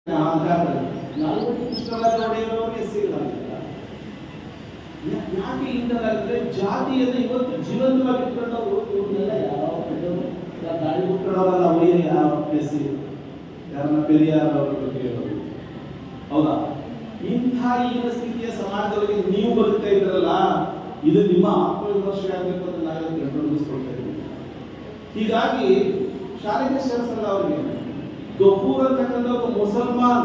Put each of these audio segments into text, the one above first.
ಕೃಷ್ಣರಾಜ ಒಡೆಯರವರಿಗೆ ಸಿಗಲಾಗಿಲ್ಲ. ಯಾಕೆ ಇಂಥದ್ದಾಗಿದ್ರೆ ಜಾತಿಯನ್ನು ಇವತ್ತು ಜೀವಂತವಾಗಿಟ್ಕೊಂಡವರು ಇವನ್ನೆಲ್ಲ ಯಾವ ಗಾಳಿ ಬಿಟ್ಟವರಲ್ಲ ಅವರಿಗೆ ಯಾವ ಎಸ್ಸಿ ಯಾರನ್ನ ಪೆರಿಯಾರ್ ಅವರ ಬಗ್ಗೆ ಹೇಳೋದು ಹೌದಾ? ಇಂಥ ಈಗಿನ ಸ್ಥಿತಿಯ ಸಮಾಜದೊಳಗೆ ನೀವು ಬದುಕ್ತಾ ಇದ್ರಲ್ಲ, ಇದು ನಿಮ್ಮ ಆತ್ಮವಿಮರ್ಶೆ ಆಗಬೇಕು ಅಂತ ನಾವು ನಿರ್ಣಯಿಸ್ಕೊಳ್ತಾ ಇದ್ದೀವಿ. ಹೀಗಾಗಿ ಶಾಲೆಗೆ ಸೇರಿಸಲ್ಲ ಅವರಿಗೆ. ಗಫೂರ್ ಅಂತಕ್ಕಂಥ ಒಬ್ಬ ಮುಸಲ್ಮಾನ್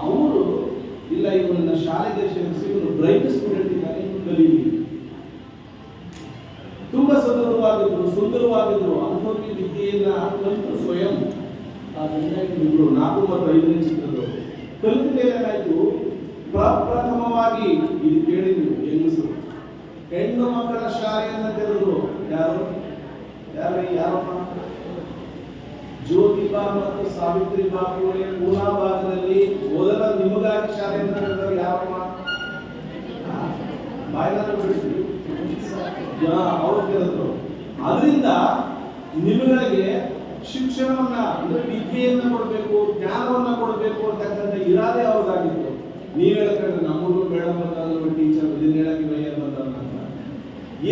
ಅವರು ಇಲ್ಲ, ಇವನ್ನ ಶಾಲೆಗೆ ಸೇರಿಸಿ ಇವನು ಬ್ರೈಟ್ ಸ್ಟೂಡೆಂಟ್ ಇದ್ದಾನೆ, ಇವನು ಕಲೀಲಿ. ತುಂಬಾ ಸುಂದರವಾಗಿದ್ರು ಅಂಥವ್ರಿಗೆ ವಿದ್ಯೆಯನ್ನ ಕಲಿತು ಸ್ವಯಂ ಇಬ್ರು 4 ಮತ್ತು 5ನೇ ಚಿತ್ರದವರು ಕಲಿತ ಮೇಲೆ ಏನಾಯ್ತು, ಪ್ರಪ್ರಥಮವಾಗಿ ಇದು ಕೇಳಿದ್ರು ಹೆಂಗಸರು ಹೆಣ್ಣು ಮಕ್ಕಳ ಶಾಲೆಯನ್ನ ತೆರೆದ್ರು. ಯಾರಪ್ಪ? ಜ್ಯೋತಿಬಾ ಮತ್ತು ಸಾವಿತ್ರಿಬಾ ಪೂಲೆ ಪೂನಾ ಭಾಗದಲ್ಲಿ ಮೊದಲ ನಿಮಗಾಗಿ ಶಾಲೆಯನ್ನ ತೆರೆದವರು ಯಾರಪ್ಪ? ಬಾಯಿಲಾದ್ರು ಬಿಡಿಸಿ ಅವರು ತೆರೆದ್ರು. ಅದರಿಂದ ನಿಮಗಳಿಗೆ ಶಿಕ್ಷಣವನ್ನ ಅಂದ್ರೆ ವಿದ್ಯೆಯನ್ನ ಕೊಡಬೇಕು, ಜ್ಞಾನವನ್ನ ಕೊಡಬೇಕು ಅಂತಕ್ಕಂಥ ಇರಾದೆ ಅವ್ರದ್ದಾಗಿತ್ತು. ನೀವ್ ಹೇಳ್ಕೊಂಡ್ರೆ ನಮಗೂ ಬೇಡ ಬಂದ ಟೀಚರ್ ಇದನ್ನ ಹೇಳಕ್ಕೆ ಬೈಯರ್ ಬಂದ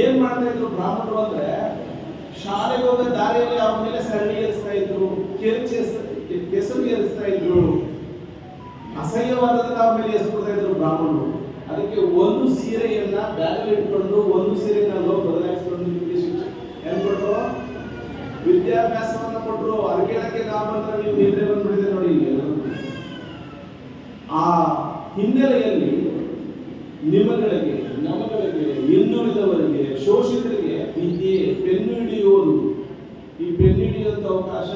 ಏನ್ ಮಾಡ್ತಾ ಇದ್ರು ಬ್ರಾಹ್ಮಣರು ಅಂದ್ರೆ, ಶಾಲೆಗೆ ಹೋಗೋ ದಾರಿಯಲ್ಲಿ ಅವ್ರ ಮೇಲೆ ಸರಳಿ ಏರಿಸ್ತಾ ಇದ್ರು, ಕೆಸರು ಏರಿಸ್ತಾ ಇದ್ರು, ಅಸಹ್ಯವಾದದ ಅವ್ರ ಮೇಲೆ ಎಸ್ಕೊಳ್ತಾ ಇದ್ರು ಬ್ರಾಹ್ಮಣರು. ಅದಕ್ಕೆ ಒಂದು ಸೀರೆಯನ್ನ ಬ್ಯಾಗಲ್ಲಿ ಇಟ್ಕೊಂಡು ಒಂದು ಸೀರೆಯನ್ನ ಬದಲಾಯಿಸ್ಕೊಂಡು ನಿಮಗೆ ಶಿಕ್ಷಣ ಏನ್ ಕೊಟ್ಟರು? ವಿದ್ಯಾಭ್ಯಾಸವನ್ನ ಕೊಟ್ಟರು. ಅರ್ಗೇಳಕ್ಕೆ ನಾವು ಬಂದ್ರೆ ನೀವು ನಿದ್ರೆ ಬಂದ್ಬಿಟ್ಟಿದೆ ನೋಡಿ. ಆ ಹಿನ್ನೆಲೆಯಲ್ಲಿ ನಿಮಗಳಿಗೆ, ನಮಗಳಿಗೆ, ಹಿಂದುಳಿದವರಿಗೆ, ಶೋಷಿತರಿಗೆ ವಿದ್ಯೆ ಪೆನ್ನು ಹಿಡಿಯುವುದು, ಈ ಪೆನ್ನು ಹಿಡಿಯುವಂತ ಅವಕಾಶ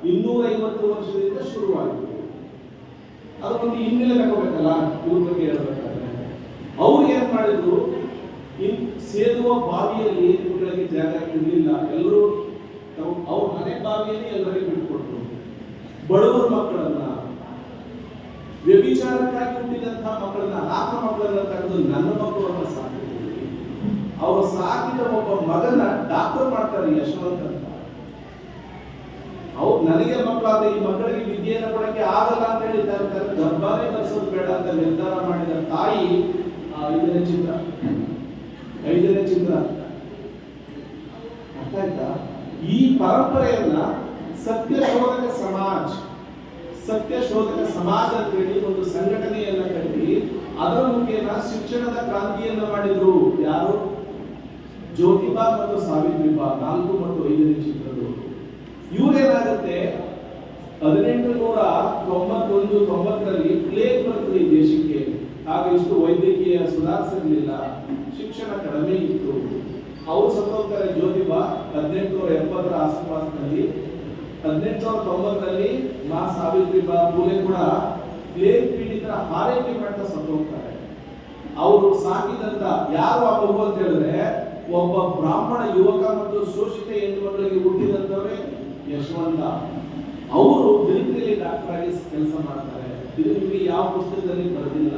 250 ವರ್ಷದಿಂದ ಶುರುವಾಯಿತು. ಅದಕ್ಕೊಂದು ಹಿನ್ನೆಲೆ ತಗೋಬೇಕಲ್ಲ, ಇವ್ರ ಬಗ್ಗೆ ಹೇಳ್ಬೇಕಾದ್ರೆ ಅವ್ರು ಏನ್ ಮಾಡಿದ್ರು, ಸೇದುವ ಬಾವಿಯಲ್ಲಿ ಇವುಗಳಿಗೆ ಜಾಗ ಇರಲಿಲ್ಲ. ಎಲ್ಲರೂ ಅವ್ರ ಮನೆ ಬಾವಿಯಲ್ಲಿ ಎಲ್ಲರಿಗೂ ಬಿಟ್ಕೊಟ್ರು. ಬಡವರ ಮಕ್ಕಳನ್ನ, ವ್ಯಭಿಚಾರಕ್ಕಾಗಿ ಹುಟ್ಟಿದಂತಹ ಮಕ್ಕಳನ್ನ, 4 ಮಕ್ಕಳನ್ನ ತೆಗೆದು ನನ್ನ ಮಕ್ಕಳನ್ನ ಸಾಕಿದ್ರು. ಅವರು ಸಾಕಿದ ಒಬ್ಬ ಮಗನ ಡಾಕ್ಟರ್ ಮಾಡ್ತಾರೆ, ಯಶವಂತ್ ಅಂತ. ಅವ್ರು ನನಗೆ ಮಕ್ಕಳಾದ ಈ ಮಕ್ಕಳಿಗೆ ವಿದ್ಯೆಯನ್ನು ಕೊಡಕ್ಕೆ ಆಗಲ್ಲ ಅಂತ ಹೇಳಿ ಗರ್ಭಾನೇ ಕಲಿಸೋದು ಬೇಡ ಅಂತ ನಿರ್ಧಾರ ಮಾಡಿದ ತಾಯಿ 5ನೇ ಚಿತ್ರ. ಅರ್ಥ ಆಯ್ತಾ? ಈ ಪರಂಪರೆಯನ್ನ ಸತ್ಯಶೋಧಕ ಸಮಾಜ ಅಂತ ಹೇಳಿ ಒಂದು ಸಂಘಟನೆಯನ್ನ ಕಟ್ಟಿ ಅದರ ಮುಖೇನ ಶಿಕ್ಷಣದ ಕ್ರಾಂತಿಯನ್ನ ಮಾಡಿದ್ರು. ಯಾರು? ಜ್ಯೋತಿಬಾ ಮತ್ತು ಸಾವಿತ್ರಿಬಾ, 4 ಮತ್ತು 5ನೇ ಚಿತ್ರದವರು. ಇವ್ರೇನಾಗುತ್ತೆ, 1891-90ರಲ್ಲಿ ಪ್ಲೇಗ್ ಬರ್ತದೆ ಈ ದೇಶಕ್ಕೆ. ಆಗ ಇಷ್ಟು ವೈದ್ಯಕೀಯ ಸುಧಾರಿಸಿರ್ಲಿಲ್ಲ, ಶಿಕ್ಷಣ ಕಡಿಮೆ ಇತ್ತು. ಅವ್ರು ಸತ್ತೋಗ್ತಾರೆ ಜ್ಯೋತಿಬಾ 1870ರ ಆಸುಪಾಸಿನಲ್ಲಿ. 1890ರಲ್ಲಿ ಮಾ ಸಾವಿತ್ರಿಬಾ ಪೂಲೆ ಕೂಡ ಪ್ಲೇಗ್ ಪೀಡಿತರ ಆರೈಕೆ ಮಾಡ್ತಾ ಸತ್ತೋಗ್ತಾರೆ. ಅವರು ಸಾಕಿದಂತ ಯಾರು ಆ ಮಗು ಅಂತ ಹೇಳಿದ್ರೆ, ಒಬ್ಬ ಬ್ರಾಹ್ಮಣ ಯುವಕ ಮತ್ತು ಶೋಷಿತ ಹೆಣ್ಣುಮಕ್ಕಳಿಗೆ ಹುಟ್ಟಿದಂತವರೇ ಯಶವಂತ. ಅವರು ಮಿಲಿಟರಿಯಲ್ಲಿ ಡಾಕ್ಟರ್ ಆಗಿ ಕೆಲಸ ಮಾಡ್ತಾರೆ. ಇದು ನಿಮಗೆ ಯಾವ ಪುಸ್ತಕದಲ್ಲಿ ಬರೆದಿಲ್ಲ.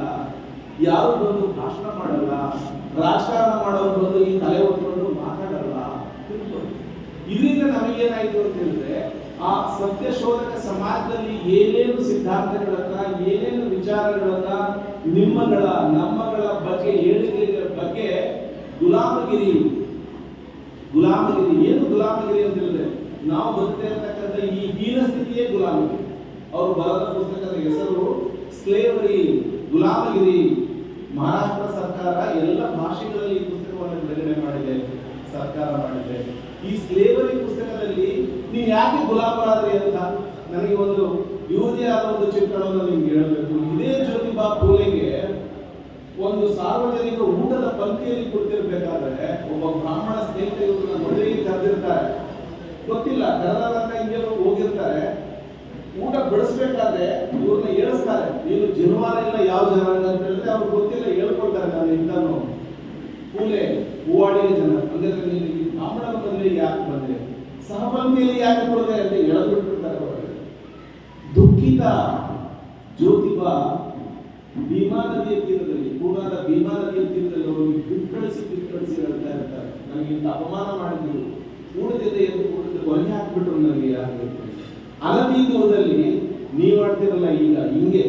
ಯಾರು ಬಂದು ಭಾಷಣ ಮಾಡಲ್ಲ, ರಾಜಕಾರಣ ಮಾಡೋರು ಬಂದು ಈ ತಲೆ ಹೊತ್ಕೊಂಡು ಮಾತಾಡಲ್ಲ. ಇದರಿಂದ ನಮಗೇನಾಯ್ತು ಅಂತ ಹೇಳಿದ್ರೆ, ಆ ಸತ್ಯಶೋಧಕ ಸಮಾಜದಲ್ಲಿ ಏನೇನು ಸಿದ್ಧಾಂತಗಳನ್ನ, ಏನೇನು ವಿಚಾರಗಳನ್ನ, ನಿಮ್ಮಗಳ ನಮ್ಮಗಳ ಬಗ್ಗೆ, ಹೇಳಿಕೆಗಳ ಬಗ್ಗೆ ಗುಲಾಮಗಿರಿ. ಏನು ಗುಲಾಮಗಿರಿ ಅಂತ ಹೇಳಿದ್ರೆ, ನಾವು ಬದುಕ್ತಾ ಇರತಕ್ಕಂಥ ಈ ಹೀನ ಸ್ಥಿತಿಯೇ ಗುಲಾಮಗಿರಿ. ಅವರು ಬರೆದ ಪುಸ್ತಕದ ಹೆಸರು ಸ್ಲೇವರಿ, ಗುಲಾಮಗಿರಿ. ಮಹಾರಾಷ್ಟ್ರ ಸರ್ಕಾರ ಎಲ್ಲ ಭಾಷೆಗಳಲ್ಲಿ ಈ ಪುಸ್ತಕವನ್ನು ಬಿಡುಗಡೆ ಮಾಡಿದೆ, ಸರ್ಕಾರ ಮಾಡಿದೆ. ಈ ಸ್ಲೇವರಿ ಪುಸ್ತಕದಲ್ಲಿ ನೀವು ಯಾಕೆ ಗುಲಾಮರಾದ್ರಿ ಅಂತ ನನಗೆ ಒಂದು ಯುವತಿಯ ಆದ ಒಂದು ಚಿತ್ರಣವನ್ನು ನಿಮ್ಗೆ ಹೇಳಬೇಕು. ಇದೇ ಜ್ಯೋತಿಬಾ ಪೂಲೆಗೆ ಒಂದು ಸಾರ್ವಜನಿಕ ಊಟದ ಪಂಕ್ತಿಯಲ್ಲಿ ಕುಳಿತಿರ್ಬೇಕಾದ್ರೆ ಒಬ್ಬ ಬ್ರಾಹ್ಮಣ ಸ್ನೇಹಿತ ಇವ್ರನ್ನ ಮದುವೆಗೆ ಕರೆದಿರ್ತಾರೆ. ಗೊತ್ತಿಲ್ಲ, ಕರೆದಾಗ ಹಿಂಗೆ ಹೋಗಿರ್ತಾರೆ. ಊಟ ಬೆಳೆಸ್ಬೇಕಾದ್ರೆ ಇವ್ರನ್ನ ಏಳಿಸ್ತಾರೆ. ನೀನು ಜನ್ವಾರ ಇಲ್ಲ ಯಾವ ಜನಾಂಗ ಅಂತ ಹೇಳಿದ್ರೆ ಅವ್ರಿಗೆ ಗೊತ್ತಿಲ್ಲ, ಹೇಳ್ಕೊಳ್ತಾರೆ ನಾನು ಇಂತಾನು ಪೂಲೆ ಹೂವಾಡಿಯ ಜನ. ಅಂದ್ರೆ ನೀನು ಈ ಬ್ರಾಹ್ಮಣರ ಮದುವೆಗೆ ಯಾಕೆ ಬಂದೆ, ಸಹಪಂಕ್ತಿಯಲ್ಲಿ ಯಾಕೆ ಕೊಡದೆ ಅಂತ ಎಳೆದ್ಬಿಟ್ಟಿರ್ತಾರೆ ಅವರಿಗೆ. ದುಃಖಿತ ಜ್ಯೋತಿಬಾ ಭೀಮಾ ನದಿಯ ತೀರದಲ್ಲಿ, ಪೂನಾದ ಭೀಮಾ ನದಿಯ ತೀರದಲ್ಲಿ ಹೋಗಿ ಬಿಕ್ಕಳಿಸಿ ಹೇಳ್ತಾ ಇರ್ತಾರೆ, ನನಗೆ ಇಂಥ ಅಪಮಾನ ಮಾಡಿದ್ರು, ಊಟದಿಂದ ಎದ್ದು ಊಟದ ಹೊರಗೆ ಹಾಕ್ಬಿಟ್ರು ನನಗೆ ಯಾರು ಅನತಿ ದೂರದಲ್ಲಿ ನೀವು ಮಾಡ್ತಿರಲ್ಲ ಈಗ ಹಿಂಗೆ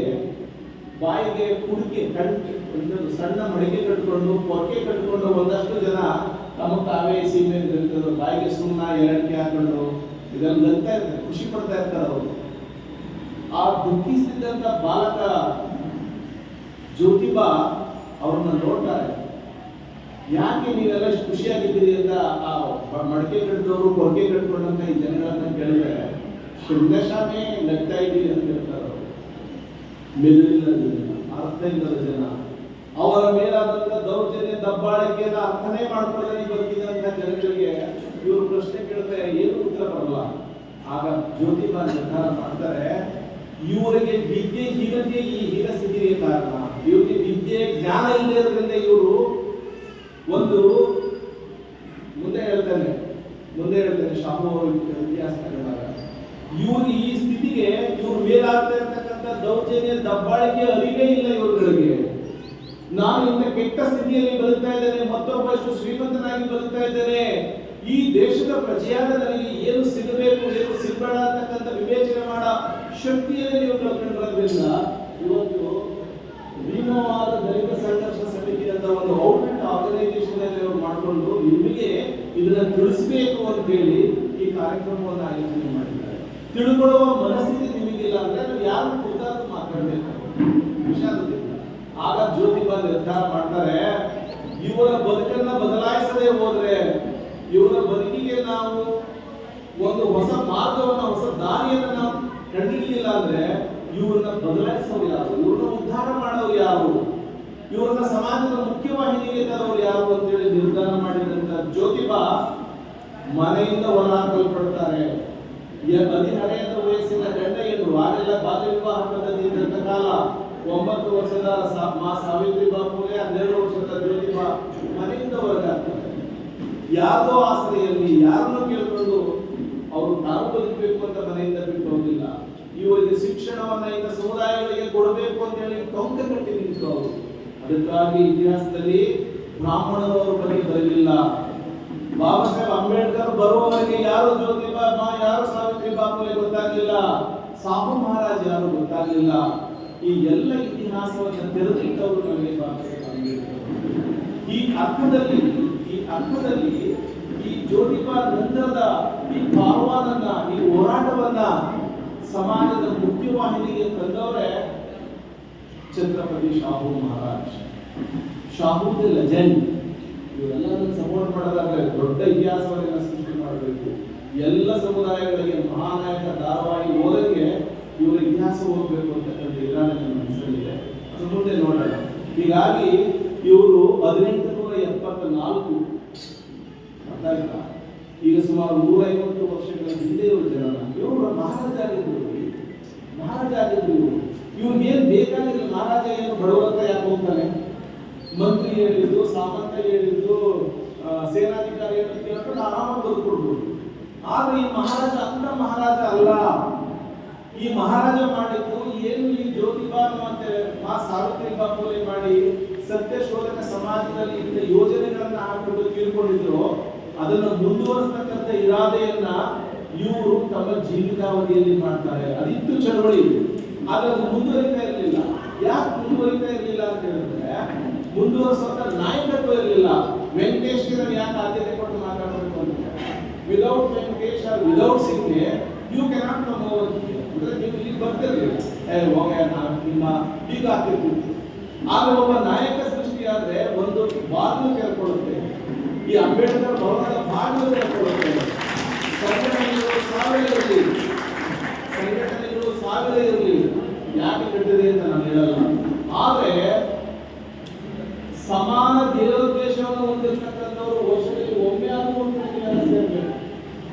ಬಾಯಿಗೆ ಕುಡಿಕೆ ಸಣ್ಣ ಮಡಿಕೆ ಕಟ್ಕೊಂಡು ಪೊರ್ಕೆ ಕಟ್ಕೊಂಡು ಒಂದಷ್ಟು ಜನ ತಮ್ಮ ತಾವೇ ಸೀಮೆ ಬಾಯಿಗೆ ಸುಣ್ಣ ಎರಡಿಕೆ ಹಾಕೊಂಡು ಇದೆಲ್ಲ ನಗ್ತಾ ಇರ್ತಾರೆ, ಖುಷಿ ಪಡ್ತಾ ಇರ್ತಾರೆ ಅವರು. ಆ ದುಃಖಿಸಿದಂತ ಬಾಲಕ ಜ್ಯೋತಿಬಾ ಅವ್ರನ್ನ ನೋಡ್ತಾರೆ. ಯಾಕೆ ನೀವೆಲ್ಲ ಇಷ್ಟು ಖುಷಿಯಾಗಿದ್ದೀರಿ ಅಂತ ಆ ಮಡಿಕೆ ಕಟ್ಟಿದವರು ಪೊರ್ಕೆ ಕಟ್ಕೊಂಡಂತ ಈ ಜನಗಳನ್ನ ಕೇಳಿದ್ರೆ ಶೃಂಗಶಾಮೆ ನಗ್ತಾ ಇದ್ದೀರಿ ಅಂತ ಹೇಳ್ತಾರೆ ಅವರು. ಮೆದುಳಿಲ್ಲದ ಜನ, ಅರ್ಥ ಇಲ್ಲದ ಜನ, ಅವರ ಮೇಲಾದಂತ ದೌರ್ಜನ್ಯ ದಬ್ಬಾಳಿಕೆಯನ್ನ ಅರ್ಥನೇ ಮಾಡ್ಕೊಳ್ಳದೆ ಬದುಕಿದಂತ ಜನಗಳಿಗೆ ಇವರು ಪ್ರಶ್ನೆ ಕೇಳಿದ್ರೆ ಏನು ಉತ್ತರ ಬರಲ್ಲ. ಆಗ ಜ್ಯೋತಿಬಾ ನಿರ್ಧಾರ ಮಾಡ್ತಾರೆ, ಇವರಿಗೆ ವಿದ್ಯೆ ಹೀನತೆ, ಈ ಹೀನ ಸ್ಥಿತಿಗೆ ಕಾರಣ ಇವರಿಗೆ ವಿದ್ಯೆ ಜ್ಞಾನ ಇಲ್ಲದ್ರಿಂದ ಇವರು ಒಂದು ಮುಂದೆ ಹೇಳ್ತಾನೆ ಶಾಹು ಇತಿಹಾಸ ತಗೊಂಡಾಗ ಇವ್ರಿಗೆ ಈ ಸ್ಥಿತಿಗೆ ಇವ್ರು ಮೇಲಾಗ್ತಾ ಇರ್ತಕ್ಕಂಥ ದೌರ್ಜನ್ಯ ದಬ್ಬಾಳಿಕೆ ಅರಿವೇ ಇಲ್ಲ ಇವ್ರುಗಳಿಗೆ. ನಾನು ಇಂಥ ಕೆಟ್ಟ ಸ್ಥಿತಿಯಲ್ಲಿ ಬದುಕ್ತಾ ಇದ್ದೇನೆ, ಮತ್ತೊಬ್ಬಷ್ಟು ಶ್ರೀಮಂತನಾಗಿ ಬದುಕ್ತಾ ಇದ್ದೇನೆ, ಈ ದೇಶದ ಪ್ರಜೆಯಾದ ನನಗೆ ಏನು ಸಿಗಬೇಕು ಏನು ಸಿಗಬೇಡ ಅಂತಕ್ಕಂಥ ವಿವೇಚನೆ ಮಾಡೋ ಶಕ್ತಿಯನ್ನು ನೀವು ಕಳ್ಕೊಂಡಿರೋದ್ರಿಂದ ಇವತ್ತು ಭೀಮವಾದ ದಲಿತ ಸಂಘರ್ಷ ಸಮಿತಿ ಅಂತ ಒಂದು ಔಟ್ಲೆಟ್ ಆರ್ಗನೈಸೇಷನ್ ಅಲ್ಲಿ ಅವರು ಮಾಡಿಕೊಂಡು ನಿಮಗೆ ಇದನ್ನ ತಿಳಿಸಬೇಕು ಅಂತ ಹೇಳಿ ಈ ಕಾರ್ಯಕ್ರಮವನ್ನು ಆಯೋಜನೆ ಮಾಡಿದ್ದಾರೆ. ತಿಳ್ಕೊಳ್ಳುವ ಮನಸ್ಥಿತಿ ನಿಮಗಿಲ್ಲ ಅಂದ್ರೆ ನಾವು ಯಾರು ಕುರಿತಾದ್ರೂ ಮಾತಾಡಬೇಕು ವಿಷಾದದಿಂದ. ಆಗ ಜ್ಯೋತಿಬಾ ನಿರ್ಧಾರ ಮಾಡ್ತಾರೆ, ಇವರ ಬದುಕನ್ನ ಬದಲಾಯಿಸದೆ ಹೋದ್ರೆ, ಇವರ ಬದುಕಿಗೆ ನಾವು ಒಂದು ಹೊಸ ಮಾರ್ಗವನ್ನ ಹೊಸ ದಾರಿಯನ್ನು ನಾವು ಕಂಡುಹಿಡಿಯಿಲ್ಲ ಅಂದ್ರೆ ಇವ್ರನ್ನ ಬದಲಾಯಿಸೋರು ಯಾರು, ಇವ್ರನ್ನ ಉದ್ಧಾರ ಮಾಡೋರು ಯಾರು, ಇವ್ರನ್ನ ಸಮಾಜದ ಮುಖ್ಯವಾಹಿನಿಗೆ ತರೋರು ಯಾರು ಅಂತೇಳಿ ನಿರ್ಧಾರ ಮಾಡಿದಂತ ಜ್ಯೋತಿಬಾ ಮನೆಯಿಂದ ಹೊರಹಾಕಲ್ಪಡ್ತಾರೆ. ಹದಿಹರೆಯದ ವಯಸ್ಸಿನ ಗಂಡ ಹೆಣ್ಣು ಆಗೆಲ್ಲ ಬಾಲ್ಯ ವಿವಾಹ ಪದ್ಧತಿ ಇದ್ದಂತ ಕಾಲ. 9 ವರ್ಷದ ಮಾ ಸಾವಿತ್ರಿಬಾ ಫುಲೆ, 12 ವರ್ಷದ ಜ್ಯೋತಿಬಾ ಮನೆಯಿಂದ ಹೊರಗಾಗ್ತಾರೆ. ಯಾರೋ ಆಸರೆಯಲ್ಲಿ ಯಾರನ್ನು ಕೇಳ್ಕೊಂಡು ಅವರು ತಾವು ಬದುಕಬೇಕು ಅಂತ ಮನೆಯಿಂದ ಬಿಟ್ಟು ಹೋಗಿಲ್ಲ. ಇವರಿಗೆ ಶಿಕ್ಷಣವನ್ನ ಇಂಥ ಸಮುದಾಯಗಳಿಗೆ ಕೊಡಬೇಕು ಅಂತ ಹೇಳಿ ಟೊಂಕ ಕಟ್ಟಿ ನಿಂತು ಅವರು. ಅದಕ್ಕಾಗಿ ಇತಿಹಾಸದಲ್ಲಿ ಬ್ರಾಹ್ಮಣರವರ ಬಗ್ಗೆ ಬರಲಿಲ್ಲ. ಬಾಬಾ ಸಾಹೇಬ್ ಅಂಬೇಡ್ಕರ್ ಬರುವವರೆಗೆ ಯಾರು ಜ್ಯೋತಿಬಾ ಯಾರು ಸಾವಿತ್ರಿಬಾ ಫುಲೆ ಗೊತ್ತಾಗ್ಲಿಲ್ಲ, ಸಾಹು ಮಹಾರಾಜ್ ಯಾರು ಗೊತ್ತಾಗ್ಲಿಲ್ಲ. ಈ ಎಲ್ಲ ಇತಿಹಾಸವನ್ನು ತೆರೆದಿಟ್ಟವರು ನಮಗೆ ಬಾಬಾ ಸಾಹೇಬ್ ಅಂಬೇಡ್ಕರ್. ಈ ಅರ್ಥದಲ್ಲಿ ಈ ಜ್ಯೋತಿಬಾ ನಂತರದ ಈ ಭಾವನನ್ನ, ಈ ಹೋರಾಟವನ್ನ ಸಮಾಜದ ಮುಖ್ಯವಾಹಿನಿಗೆ ತಂದವರೇ ಛತ್ರಪತಿ ಶಾಹು ಮಹಾರಾಜ್. Shahu the legend. ಇವರೆಲ್ಲರನ್ನು ಸಪೋರ್ಟ್ ಮಾಡೋದಾದ್ರೆ ದೊಡ್ಡ ಇತಿಹಾಸವನ್ನ ಸೃಷ್ಟಿ ಮಾಡಬೇಕು. ಎಲ್ಲ ಸಮುದಾಯಗಳಿಗೆ ಮಹಾನಾಯಕ ಧಾರಾವಾಹಿ ಓದಕ್ಕೆ ಇವರ ಇತಿಹಾಸ ಓದಬೇಕು ಅಂತಕ್ಕಂಥ ಇರಾನ ಮನಸ್ಸಲ್ಲಿದೆ. ಅದು ಮುಂದೆ ನೋಡೋಣ. ಹೀಗಾಗಿ ಇವರು 1874 ಅರ್ಥ ಆಯ್ತಾ, ಈಗ ಸುಮಾರು 150 ವರ್ಷಗಳ ಹಿಂದೆ ಇವರು ಜನನ. ಇವರು ಮಹಾರಾಜ ಆಗಿದ್ರು. ಇವ್ರಿಗೆ ಏನ್ ಬೇಕಾಗಿಲ್ಲ. ಮಹಾರಾಜ ಏನು ಬಡವರ ಯಾಕೆ ಹೋಗ್ತಾನೆ? ಮಂತ್ರಿ ಹೇಳಿದ್ದು, ಸಾಮಂತ ಹೇಳಿದ್ದು, ಸೇನಾಧಿಕಾರಿ ಹೇಳಿದ್ದು ಕೇಳ್ಕೊಂಡು ಆರಾಮಾಗಿ ಬದುಕೊಡ್ಬೋದು. ಆದ್ರೆ ಈ ಮಹಾರಾಜ ಅಂತ ಮಹಾರಾಜ ಅಲ್ಲ. ಈ ಮಹಾರಾಜ ಮಾಡಿದ್ದು ಏನು, ಈ ಜ್ಯೋತಿಬಾ ಮತ್ತೆ ಮಾ ಸಾವಿತ್ರಿಬಾ ಫುಲೆ ಮಾಡಿ ಸತ್ಯ ಶೋಧಕ ಸಮಾಜದಲ್ಲಿ ಇಂಥ ಯೋಜನೆಗಳನ್ನ ಹಾಕೊಂಡು ತೀರ್ಕೊಂಡಿದ್ರು, ಅದನ್ನು ಮುಂದುವರಿಸತಕ್ಕಂಥ ಇರಾದೆಯನ್ನ ಇವರು ತಮ್ಮ ಜೀವಿತಾವಧಿಯಲ್ಲಿ ಮಾಡ್ತಾರೆ. ಅದಿತ್ತು ಚಳವಳಿ, ಆದ್ರೆ ಅದು ಮುಂದುವರಿತಾ ಇರಲಿಲ್ಲ. ಯಾಕೆ ಮುಂದುವರಿತಾ ಇರಲಿಲ್ಲ ಅಂತ ಹೇಳಿದ್ರೆ, ಮುಂದುವರಿಸುವಂತ ನಾಯಕತ್ವ ಇರಲಿಲ್ಲ. ವೆಂಕಟೇಶ್ ಯಾಕೆ ಆದ್ಯತೆ ಕೊಟ್ಟು ಮಾತಾಡಬೇಕು ಅಂತ, ವಿದೌಟ್ ವೆಂಕಟೇಶ್ ಆರ್ ವಿದೌಟ್ ಸಿಂಗ್ಗೆ ಯು ಕೆನಾಟ್ ಕಮ್ ಓವರ್ ಅಂದ್ರೆ ನೀವು ಇಲ್ಲಿ ಬರ್ತಿರ್ಲಿಲ್ಲ. ನಿಮ್ಮ ಈಗ ಆಗ್ತಿರ್ತಿತ್ತು. ಆಗ ಒಬ್ಬ ನಾಯಕ ಸೃಷ್ಟಿಯಾದ್ರೆ ಒಂದು ಬಾಗಿಲು ತೆರೆಕೊಳ್ಳುತ್ತೆ. ಈ ಅಂಬೇಡ್ಕರ್ ಭವನದ ಬಾಗಿಲು ತೆರೆಕೊಳ್ಳುತ್ತೆ. ಸಂಘಟನೆಗಳು ಸಾವಿರ ಇರಲಿ, ಯಾಕೆ ಕಟ್ಟಿದೆ ಅಂತ ನಾನು ಹೇಳಲ್ಲ. ಆದ್ರೆ ಸಮಾನ ದೇವೋದ್ದೇಶವನ್ನು ಹೊಂದಿರತಕ್ಕಂಥವ್ರು ವರ್ಷದಲ್ಲಿ ಒಮ್ಮೆ ಆದರೂ ಸೇರ್ಬೇಕು.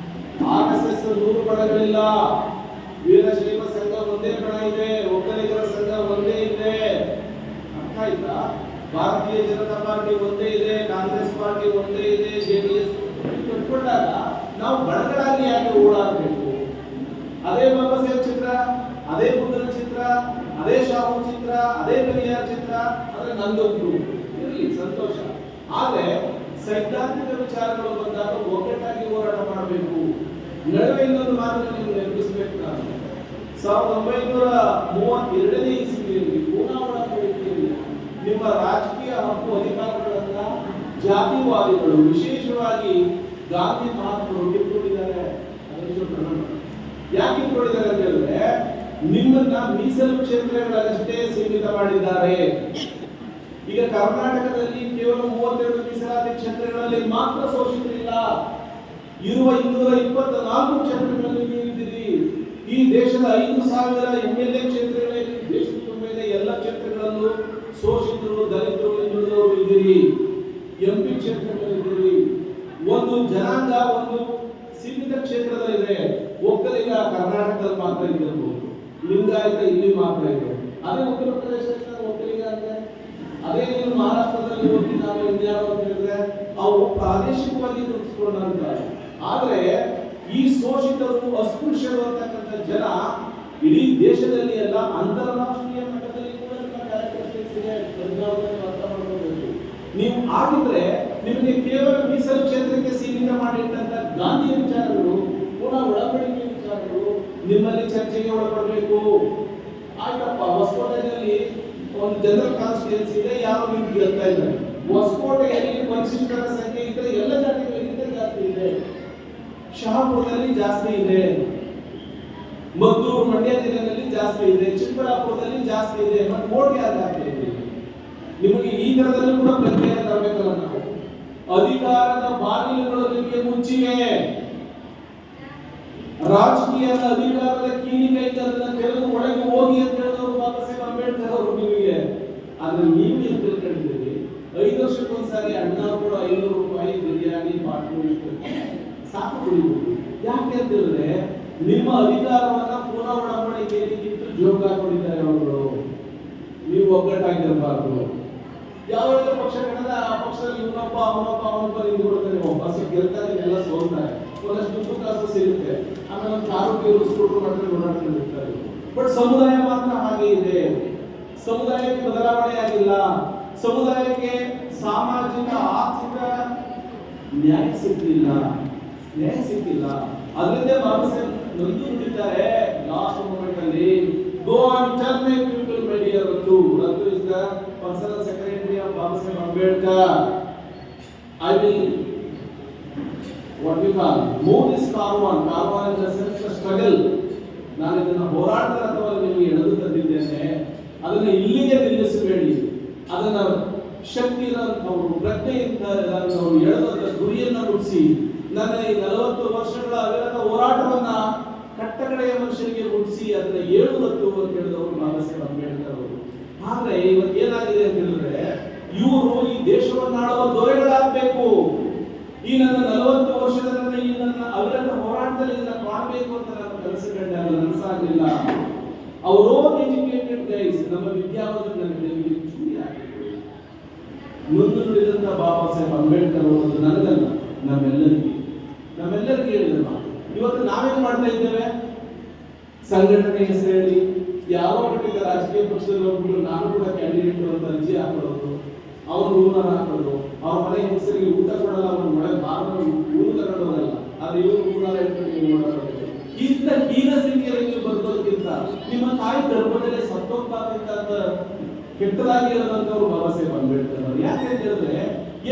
RSS 100 ಬಣಗಳಿಲ್ಲ. ವೀರಶೈವ ಸಂಘ ಒಂದೇ ಬಣ ಇದೆ, ಒಕ್ಕಲಿಗರ ಸಂಘ ಒಂದೇ ಇದೆ. ಅರ್ಥ ಆಯ್ತಾ? ಭಾರತೀಯ ಜನತಾ ಪಾರ್ಟಿ ಒಂದೇ ಇದೆ, ಕಾಂಗ್ರೆಸ್ ಪಾರ್ಟಿ ಒಂದೇ ಇದೆ, JDS ಕಟ್ಕೊಂಡಾಗ ನಾವು ಬಣಗಳಾಗಿ ಯಾಕೆ ಓಡಾಡಬೇಕು? ಅದೇ ಬಾಬಾ ಸಾಹೇಬ್ ಚಿತ್ರ, ಅದೇ ಬುದ್ಧನ ಚಿತ್ರ, ಅದೇ ಶಾಹು ಚಿತ್ರ, ಅದೇ ಪೆರಿಯಾರ್ ಚಿತ್ರ, ಅಂದ್ರೆ ನಂದೊಂದು ಇರಲಿ ಸಂತೋಷ. ಆದ್ರೆ ಸೈದ್ಧಾಂತಿಕ ವಿಚಾರಗಳು ಬಂದಾಗ ಒಗ್ಗಟ್ಟಾಗಿ ಹೋರಾಟ ಮಾಡಬೇಕು. ನಡುವೆ ಇನ್ನೊಂದು ಮಾತನ್ನು ನೀವು ನೆನಪಿಸಬೇಕು. 1932ನೇ ಇಸ್ವಿಯಲ್ಲಿ ಪೂನಾವಳ ಪರೀಕ್ಷೆಯಲ್ಲಿ ನಿಮ್ಮ ರಾಜಕೀಯ ಹಕ್ಕು ಅಧಿಕಾರಗಳನ್ನ ಜಾತಿವಾದಿಗಳು ವಿಶೇಷವಾಗಿ ಗಾಂಧಿ ಮಹಾತ್ಮರು ಕಿತ್ಕೊಂಡಿದ್ದಾರೆ. ಯಾಕೆ ಕಿತ್ಕೊಂಡಿದ್ದಾರೆ ಅಂತ ಹೇಳಿದ್ರೆ ನಿಮ್ಮನ್ನ ಮೀಸಲು ಕ್ಷೇತ್ರಗಳಷ್ಟೇ ಸೀಮಿತ ಮಾಡಿದ್ದಾರೆ. ಈಗ ಕರ್ನಾಟಕದಲ್ಲಿ ಕೇವಲ 32 ಮೀಸಲಾತಿ ಕ್ಷೇತ್ರಗಳಲ್ಲಿ ಮಾತ್ರ ಶೋಷಿತರಿಲ್ಲ. ಇರುವ 224 ಕ್ಷೇತ್ರಗಳಲ್ಲಿ ನೀವಿದ್ದೀರಿ. ಈ ದೇಶದ 5,000 MLA ಕ್ಷೇತ್ರಗಳಲ್ಲಿ ದೇಶದ ತುಂಬ ಎಲ್ಲ ಕ್ಷೇತ್ರಗಳಲ್ಲೂ ಶೋಷಿತರು, ದಲಿತರು, ಹಿಂದುಳಿದವರು ಇದ್ದೀರಿ. MP ಕ್ಷೇತ್ರಗಳಿದ್ದೀರಿ. ಒಂದು ಜನಾಂಗ ಒಂದು ಸೀಮಿತ ಕ್ಷೇತ್ರದಲ್ಲಿದೆ. ಒಕ್ಕಲಿಗ ಕರ್ನಾಟಕದಲ್ಲಿ ಮಾತ್ರ ಇದ್ದಿರಬಹುದು, ಲಿಂಗಾಯತ ಇಲ್ಲಿ ಮಾತ್ರ ಇದೆ. ಅದೇ ಉತ್ತರ ಪ್ರದೇಶದಲ್ಲಿ ಒಕ್ಕಲಿಗ ಅಂದ್ರೆ, ಅದೇ ನೀವು ಮಹಾರಾಷ್ಟ್ರದಲ್ಲಿ ಹೋಗಿ ನಾವು ಇಂಡಿಯಾವ ಅಂತ ಹೇಳಿದ್ರೆ ಅವು ಪ್ರಾದೇಶಿಕವಾಗಿ ಗುರುತಿಸಿಕೊಂಡಂತಾರೆ. ಆದ್ರೆ ಈ ಶೋಷಿತರು ಅಸ್ಪೃಶ್ಯರು ಅಂತಕ್ಕಂಥ ಜನ ಇಡೀ ದೇಶದಲ್ಲಿ ಎಲ್ಲ ಅಂತಾರಾಷ್ಟ್ರೀಯ ಮಟ್ಟದಲ್ಲಿ ಕೂಡ ಕ್ಯಾರೆಕ್ಟರಿಸ್ಟಿಕ್ಸ್ ಇದೆ. ಅರ್ಥ ಮಾಡ್ಕೋಬೇಕು. ನೀವು ಆಗಿದ್ರೆ ನಿಮಗೆ ಕೇವಲ ಮೀಸಲು ಕ್ಷೇತ್ರಕ್ಕೆ ಸೀಮಿತ ಮಾಡಿಟ್ಟಂತ ಗಾಂಧಿಯ ವಿಚಾರಗಳು, ಪುನಃ ಒಳಪಡಿಕೆ ವಿಚಾರಗಳು ನಿಮ್ಮಲ್ಲಿ ಚರ್ಚೆಗೆ ಒಳಪಡಬೇಕು. ಆಯ್ತಪ್ಪ, ಹೊಸಕೋಟೆಯಲ್ಲಿ ಒಂದು ಜನರಲ್ ಕಾನ್ಸ್ಟಿಟ್ಯೂನ್ಸಿ ಇದೆ, ಯಾರು ನೀವು ಗೆಲ್ತಾ ಇದ್ದಾರೆ. ಹೊಸಕೋಟೆಯಲ್ಲಿ ಪರಿಶಿಷ್ಟರ ಸಂಖ್ಯೆ ಇದ್ರೆ ಎಲ್ಲ ಜಾತಿಗಳಿಗಿಂತ ಜಾಸ್ತಿ ಇದೆ. ಶಹಾಪುರದಲ್ಲಿ ಜಾಸ್ತಿ ಇದೆ, ಮದ್ದೂರು ಮಂಡ್ಯ ಜಿಲ್ಲೆಯಲ್ಲಿ ಜಾಸ್ತಿ ಇದೆ, ಚಿಕ್ಕಬಳ್ಳಾಪುರದಲ್ಲಿ ಜಾಸ್ತಿ ಇದೆ. ಮತ್ತೆ ವೋಟ್ ಯಾರು ಹಾಕ್ತಾ ಇದ್ದೀರಿ? ನಿಮಗೆ ಈ ತರದಲ್ಲೂ ಕೂಡ ಪ್ರಕ್ರಿಯೆ ತರಬೇಕಲ್ಲ. ನಾವು ಅಧಿಕಾರದ ಬಾಗಿಲುಗಳು ನಿಮಗೆ ಮುಚ್ಚಿವೆ. ರಾಜಕೀಯದ ಅಧಿಕಾರದ ಕೀಲಿಕೈತೆ ಅದನ್ನ ತೆರೆದು ಒಳಗೆ ಹೋಗಿ ಅಂತ ಹೇಳಿದವರು ಬಾಬಾ ಸಾಹೇಬ್ ಅಂಬೇಡ್ಕರ್ ಅವರು ನಿಮಗೆ. ಆದ್ರೆ ನೀವು ಏನು ತಿಳ್ಕೊಂಡಿದ್ದೀರಿ? 5 ವರ್ಷಕ್ಕೊಂದ್ಸಾರಿ ಅಣ್ಣ ಕೂಡ 500 ರೂಪಾಯಿ ಬಿರಿಯಾನಿ ಬಾಟ್ಲು ಸಾಕು ಕುಡಿಬಹುದು. ಯಾಕೆ ಅಂತ ಹೇಳಿದ್ರೆ ನಿಮ್ಮ ಅಧಿಕಾರವನ್ನ ಪೂರ್ಣ ಒಳಪಡಿಕೆಯಲ್ಲಿ ಕಿತ್ತು ಜೋಗ ಹಾಕೊಂಡಿದ್ದಾರೆ ಅವರು. ನೀವು ಒಗ್ಗಟ್ಟಾಗಿರಬಾರ್ದು. ಯಾವುದೇ ಪಕ್ಷ ಕಳೆದ ಆ ಪಕ್ಷದಲ್ಲಿ ಇವನೊಬ್ಬ ಅವನೊಬ್ಬ ನಿಂತ್ಕೊಳ್ತಾರೆ. ಬಸ್ ಗೆಲ್ತಾರೆ, ಎಲ್ಲ ಸೋಲ್ತಾರೆ, ಒಂದಷ್ಟು ದುಡ್ಡು ಕಾಸು ಸಿಗುತ್ತೆ, ಆಮೇಲೆ ಒಂದು ಆರೋಗ್ಯ ಸ್ಕೂಟರ್ ಮಾಡಿದ್ರೆ ಓಡಾಡ್ಕೊಂಡಿರ್ತಾರೆ. ಬಟ್ ಸಮುದಾಯ ಮಾತ್ರ ಹಾಗೆ ಇದೆ. ಸಮುದಾಯಕ್ಕೆ ಬದಲಾವಣೆ ಆಗಿಲ್ಲ. ಸಮುದಾಯಕ್ಕೆ ಸಾಮಾಜಿಕ ಆರ್ಥಿಕ ನ್ಯಾಯ ಸಿಕ್ಕಿಲ್ಲ. ಅದರಿಂದ ಬಾಬಾ ಸಾಹೇಬ್ ನೊಂದು ನುಡಿತಾರೆ ಲಾಸ್ಟ್ ಮೂಮೆಂಟ್ ಅಲ್ಲಿ, go and tell my people my dear Rattu. Rattu is the personal secretary of Baba Saheb Ambedkar. I will what we call move this caravan is a sense of struggle. ನಾನು ಇದನ್ನ ಹೋರಾಟದ ರಥವಾಗಿ ನಿಮಗೆ ಎಳೆದು ತಂದಿದ್ದೇನೆ. ಅದನ್ನ ಇಲ್ಲಿಗೆ ನಿಲ್ಲಿಸಬೇಡಿ. ಅದನ್ನ ಶಕ್ತಿ ಇರೋಂಥವ್ರು, ಪ್ರಜ್ಞೆ ಇರೋಂಥವ್ರು ಎಳೆದ ಗುರಿಯನ್ನ ರೂಪಿಸಿ ನನ್ನ ಈ 40 ವರ್ಷಗಳ ಅವಿರತ ಹೋರಾಟವನ್ನ ಕಟ್ಟಕಡೆಯ ಮನುಷ್ಯರಿಗೆ ಮುಟ್ಟಿಸಿ ಅದನ್ನ ಏಳುವತ್ತು ಅಂತ ಹೇಳಿದವರು ಬಾಬಾ ಸಾಹೇಬ್ ಅಂಬೇಡ್ಕರ್ ಅವರು. ಆದ್ರೆ ಇವತ್ತು ಏನಾಗಿದೆ ಅಂತ ಹೇಳಿದ್ರೆ ಇವರು ಈ ದೇಶವನ್ನು ಆಳುವ ದೊರೆಗಳಾಗಬೇಕು. ಈ ನನ್ನ 40 ವರ್ಷದ ಈ ನನ್ನ ಅವಿರತ ಹೋರಾಟದಲ್ಲಿ ಇದನ್ನ ಮಾಡಬೇಕು ಅಂತ ನಾನು ಕನಸು ಕಂಡೆ. ಅದು ನನಸಾಗಲಿಲ್ಲ. ಅವರ್ ಓನ್ ಎಜುಕೇಟೆಡ್ ಗೈಸ್, ನಮ್ಮ ವಿದ್ಯಾವಂತರು ನನಗೆ ಚೂರಿ ಆಗಿತ್ತು. ಮುಂದೆ ನುಡಿದಂತ ಬಾಬಾ ಸಾಹೇಬ್ ಅಂಬೇಡ್ಕರ್ ಅವರು ನನಗಲ್ಲ, ನಮ್ಮೆಲ್ಲರಿಗೆ ಹೇಳಿದ ಮಾತು. ಇವತ್ತು ನಾವೇನ್ ಮಾಡ್ತಾ ಇದ್ದೇವೆ? ಸಂಘಟನೆ ಹೆಸರು ಹೇಳಿ ಯಾರೋ ಕಟ್ಟಿದ ರಾಜಕೀಯ ಪಕ್ಷದಲ್ಲಿ ಹೋಗ್ಬಿಟ್ಟು ನಾನು ಕೂಡ ಕ್ಯಾಂಡಿಡೇಟ್ ಅಂತ ಅರ್ಜಿ ಹಾಕೊಳ್ಳೋದು, ಅವ್ರು ರೂಲರ್ ಹಾಕೋದು, ಅವ್ರ ಮನೆ ಹೆಸರಿಗೆ ಊಟ ಕೊಡಲ್ಲ, ಅವ್ರ ಮಳೆ ಬಾರ್ದು ಊರು ತಗೊಂಡೋದಲ್ಲ, ಆದ್ರೆ ಇವರು ರೂಲರ್ ಇಟ್ಕೊಂಡು ನೋಡೋದು. ಇಂಥ ಹೀನ ಸ್ಥಿತಿಯಲ್ಲಿ ನೀವು ಬದುಕೋದಕ್ಕಿಂತ ನಿಮ್ಮ ತಾಯಿ ಗರ್ಭದಲ್ಲೇ ಸತ್ತೋಗ್ಬಾರ್ದಂತ ಕೆಟ್ಟದಾಗಿ ಇರೋದಂತವ್ರು ಬಾಬಾ ಸಾಹೇಬ್ ಅಂಬೇಡ್ಕರ್ ಅವರು. ಯಾಕೆ ಅಂತ ಹೇಳಿದ್ರೆ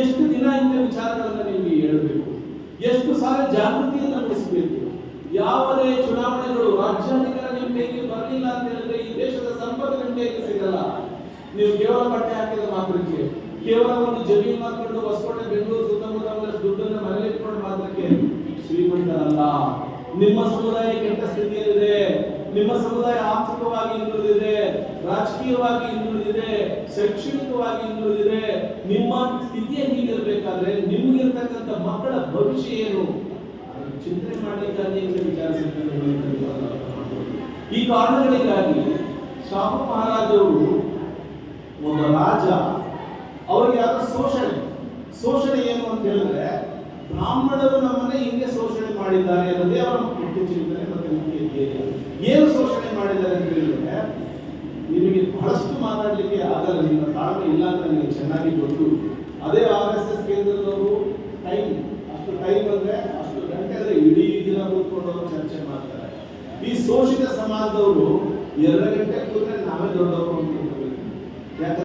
ಎಷ್ಟು ದಿನ ಇಂಥ ವಿಚಾರಗಳನ್ನ ನಿಮಗೆ ಹೇಳಬೇಕು, ಎಷ್ಟು ಸಾಲ ಜಾಗೃತಿಯನ್ನು ಮೂಡಿಸಬೇಕು. ಯಾವುದೇ ಚುನಾವಣೆಗಳು ರಾಜ್ಯಾಧಿಕಾರ ನಿಮ್ಮ ಕೈಗೆ ಬರಲಿಲ್ಲ ಅಂತ ಹೇಳಿದ್ರೆ ಈ ದೇಶದ ಸಂಪತ್ತು ನಿಮ್ಮ ಕೈಗೆ ಸಿಗಲ್ಲ. ನೀವು ಕೇವಲ ಬಟ್ಟೆ ಹಾಕಿದ ಮಾತ್ರಕ್ಕೆ, ಕೇವಲ ಒಂದು ಜಮೀನು ಮಾಡ್ಕೊಂಡು ಹೊಸಕೋಟೆ ಬೆಂಗಳೂರು ಸುತ್ತಮುತ್ತ ದುಡ್ಡನ್ನು ಮನೇಲಿ ಇಟ್ಕೊಂಡು ಮಾತ್ರಕ್ಕೆ ಶ್ರೀಮಂತರಲ್ಲ. ನಿಮ್ಮ ಸಮುದಾಯ ಕೆಟ್ಟ ಸ್ಥಿತಿಯಲ್ಲಿದೆ. ನಿಮ್ಮ ಸಮುದಾಯ ಆರ್ಥಿಕವಾಗಿ ಹಿಂದುಳಿದಿದೆ, ರಾಜಕೀಯವಾಗಿ ಹಿಂದುಳಿದಿದೆ, ಶೈಕ್ಷಣಿಕವಾಗಿ ಹಿಂದುಳಿದಿದೆ. ನಿಮ್ಮ ಸ್ಥಿತಿಯ ಹೀಗಿರ್ಬೇಕಾದ್ರೆ ನಿಮ್ಗಿರ್ತಕ್ಕಂಥ ಮಕ್ಕಳ ಭವಿಷ್ಯ ಏನು ಚಿಂತನೆ ಮಾಡಲಿಕ್ಕಾಗಿ ವಿಚಾರಿಸಿದ್ದಾರೆ. ಈ ಕಾರಣಗಳಿಗಾಗಿ ಶಾಹು ಮಹಾರಾಜರು ಒಬ್ಬ ರಾಜ, ಅವರಿಗೆ ಯಾರ ಶೋಷಣೆ ಏನು ಅಂತ ಹೇಳಿದ್ರೆ ಬ್ರಾಹ್ಮಣರು ನಮ್ಮನ್ನೇ ಹಿಂಗೆ ಶೋಷಣೆ ಮಾಡಿದ್ದಾರೆ ಅನ್ನೋದೇ ಅವರ ಮುಖ್ಯ ಚಿಂತನೆ. ಮತ್ತೆ ಮುಖ್ಯ ಏನು ಶೋಷಣೆ ಮಾಡಿದ್ದಾರೆ ಅಂತ ಹೇಳಿದ್ರೆ ನಿಮಗೆ ಬಹಳಷ್ಟು ಮಾತಾಡಲಿಕ್ಕೆ ಆಗಲ್ಲ, ನಿಮ್ಮ ತಾಳ್ಮೆ ಇಲ್ಲ ಅಂತ ನನಗೆ ಚೆನ್ನಾಗಿ ಗೊತ್ತು. ಅದೇ RSS ಕೇಂದ್ರದವರು ಅಷ್ಟು ಟೈಮ್ ಅಂದ್ರೆ ಅಷ್ಟು ಗಂಟೆ ಅಂದ್ರೆ ಇಡೀ ದಿನ ಕೂತ್ಕೊಂಡು ಅವರು ಚರ್ಚೆ ಮಾಡ್ತಾರೆ. ಈ ಶೋಷಿತ ಸಮಾಜದವರು 2 ಗಂಟೆ ಕೂತ್ರೆ ನಾವೇ ದೊಡ್ಡವರು ಅಂತ ಹೇಳ್ಬೇಕು. ಯಾಕಂದ್ರೆ